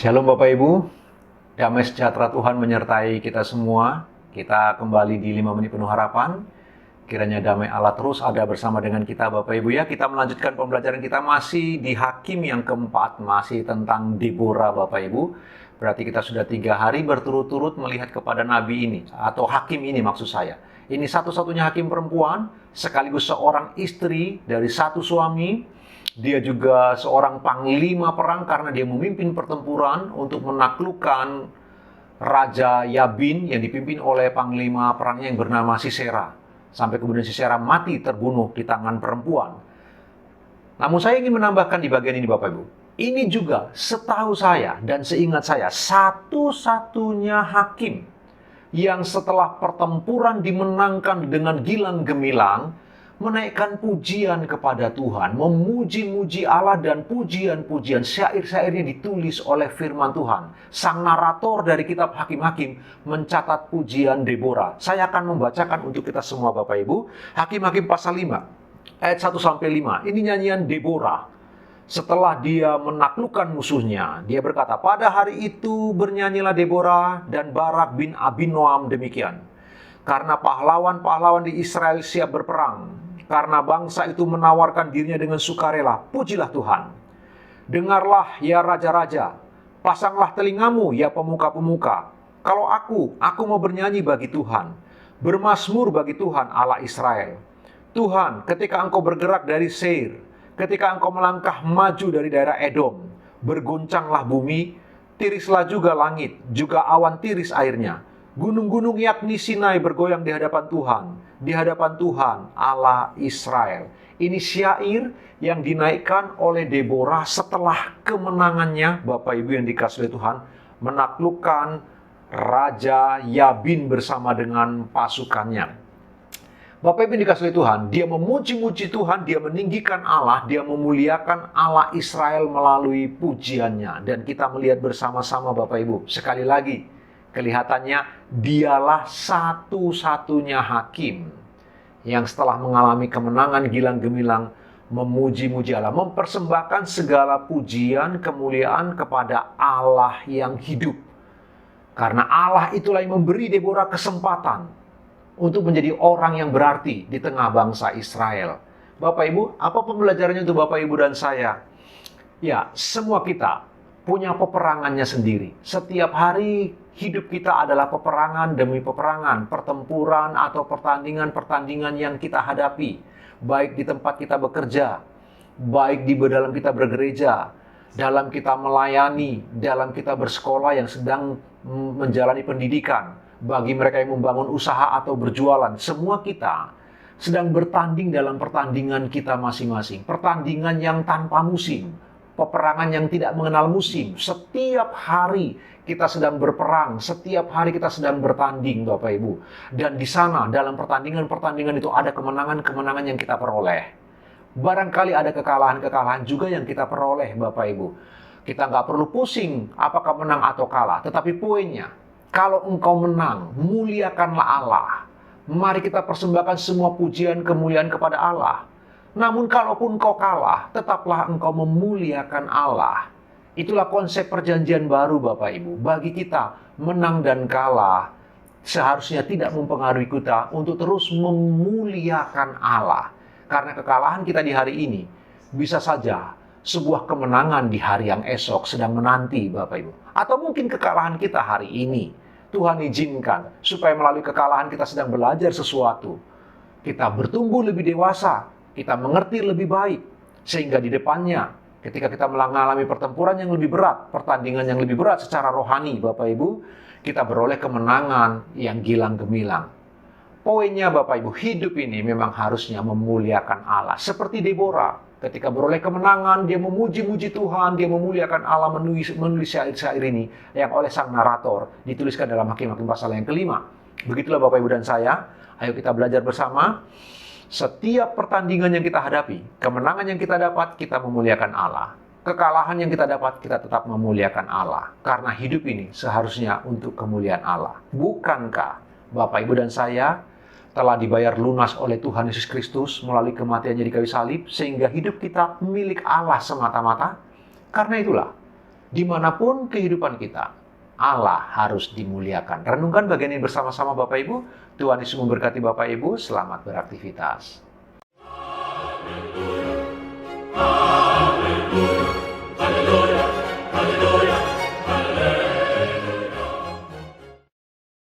Shalom Bapak Ibu, damai sejahtera Tuhan menyertai kita semua. Kita kembali di 5 menit penuh harapan. Kiranya damai Allah terus ada bersama dengan kita Bapak Ibu ya. Kita melanjutkan pembelajaran kita masih di Hakim yang keempat, masih tentang Deborah Bapak Ibu. Berarti kita sudah 3 hari berturut-turut melihat kepada Nabi ini, atau Hakim ini maksud saya. Ini satu-satunya Hakim perempuan, sekaligus seorang istri dari satu suami. Dia juga seorang panglima perang karena dia memimpin pertempuran untuk menaklukkan Raja Yabin yang dipimpin oleh panglima perangnya yang bernama Sisera. Sampai kemudian Sisera mati terbunuh di tangan perempuan. Namun saya ingin menambahkan di bagian ini Bapak Ibu. Ini juga setahu saya dan seingat saya satu-satunya hakim yang setelah pertempuran dimenangkan dengan gilang gemilang menaikkan pujian kepada Tuhan, memuji-muji Allah dan pujian-pujian, syair-syairnya ditulis oleh firman Tuhan. Sang narator dari kitab Hakim-Hakim mencatat pujian Deborah. Saya akan membacakan untuk kita semua Bapak Ibu. Hakim-Hakim pasal 5, ayat 1-5. Ini nyanyian Deborah. Setelah dia menaklukkan musuhnya, dia berkata, pada hari itu bernyanyilah Deborah dan Barak bin Abinoam demikian. Karena pahlawan-pahlawan di Israel siap berperang. Karena bangsa itu menawarkan dirinya dengan sukarela, pujilah Tuhan. Dengarlah ya raja-raja, pasanglah telingamu ya pemuka-pemuka. Kalau aku mau bernyanyi bagi Tuhan, bermazmur bagi Tuhan Allah Israel. Tuhan, ketika engkau bergerak dari Seir, ketika engkau melangkah maju dari daerah Edom, berguncanglah bumi, tirislah juga langit, juga awan tiris airnya. Gunung-gunung yakni Sinai bergoyang di hadapan Tuhan Allah Israel. Ini syair yang dinaikkan oleh Deborah setelah kemenangannya, Bapak Ibu yang dikasihi Tuhan, menaklukkan Raja Yabin bersama dengan pasukannya. Bapak Ibu yang dikasihi Tuhan, dia memuji-muji Tuhan, dia meninggikan Allah, dia memuliakan Allah Israel melalui pujiannya. Dan kita melihat bersama-sama Bapak Ibu, sekali lagi, kelihatannya dialah satu-satunya hakim yang setelah mengalami kemenangan gilang gemilang memuji-muji Allah, mempersembahkan segala pujian kemuliaan kepada Allah yang hidup. Karena Allah itulah yang memberi Deborah kesempatan untuk menjadi orang yang berarti di tengah bangsa Israel. Bapak Ibu, apa pembelajarannya untuk Bapak Ibu dan saya? Ya, semua kita punya peperangannya sendiri. Setiap hari hidup kita adalah peperangan demi peperangan, pertempuran atau pertandingan-pertandingan yang kita hadapi. Baik di tempat kita bekerja, baik di dalam kita bergereja, dalam kita melayani, dalam kita bersekolah yang sedang menjalani pendidikan, bagi mereka yang membangun usaha atau berjualan. Semua kita sedang bertanding dalam pertandingan kita masing-masing. Pertandingan yang tanpa musim. Peperangan yang tidak mengenal musim. Setiap hari kita sedang berperang, setiap hari kita sedang bertanding Bapak Ibu. Dan di sana dalam pertandingan-pertandingan itu ada kemenangan-kemenangan yang kita peroleh. Barangkali ada kekalahan-kekalahan juga yang kita peroleh Bapak Ibu. Kita nggak perlu pusing apakah menang atau kalah. Tetapi poinnya, kalau engkau menang, muliakanlah Allah. Mari kita persembahkan semua pujian kemuliaan kepada Allah. Namun kalaupun engkau kalah, tetaplah engkau memuliakan Allah. Itulah konsep perjanjian baru Bapak Ibu. Bagi kita, menang dan kalah seharusnya tidak mempengaruhi kita untuk terus memuliakan Allah. Karena kekalahan kita di hari ini bisa saja sebuah kemenangan di hari yang esok sedang menanti Bapak Ibu. Atau mungkin kekalahan kita hari ini Tuhan izinkan supaya melalui kekalahan kita sedang belajar sesuatu. Kita bertumbuh lebih dewasa. Kita mengerti lebih baik, sehingga di depannya, ketika kita mengalami pertempuran yang lebih berat, pertandingan yang lebih berat secara rohani, Bapak Ibu, kita beroleh kemenangan yang gilang gemilang. Poinnya Bapak Ibu, hidup ini memang harusnya memuliakan Allah. Seperti Deborah, ketika beroleh kemenangan, dia memuji-muji Tuhan, dia memuliakan Allah, menulis syair-syair ini, yang oleh sang narator, dituliskan dalam Hakim-Hakim pasal yang kelima. Begitulah Bapak Ibu dan saya, ayo kita belajar bersama. Setiap pertandingan yang kita hadapi, kemenangan yang kita dapat, kita memuliakan Allah. Kekalahan yang kita dapat, kita tetap memuliakan Allah. Karena hidup ini seharusnya untuk kemuliaan Allah. Bukankah Bapak, Ibu, dan saya telah dibayar lunas oleh Tuhan Yesus Kristus melalui kematiannya di kayu salib, sehingga hidup kita milik Allah semata-mata? Karena itulah, Dimanapun kehidupan kita, Allah harus dimuliakan. Renungkan bagian ini bersama-sama Bapak Ibu. Tuhan Yesus memberkati Bapak Ibu. Selamat beraktivitas.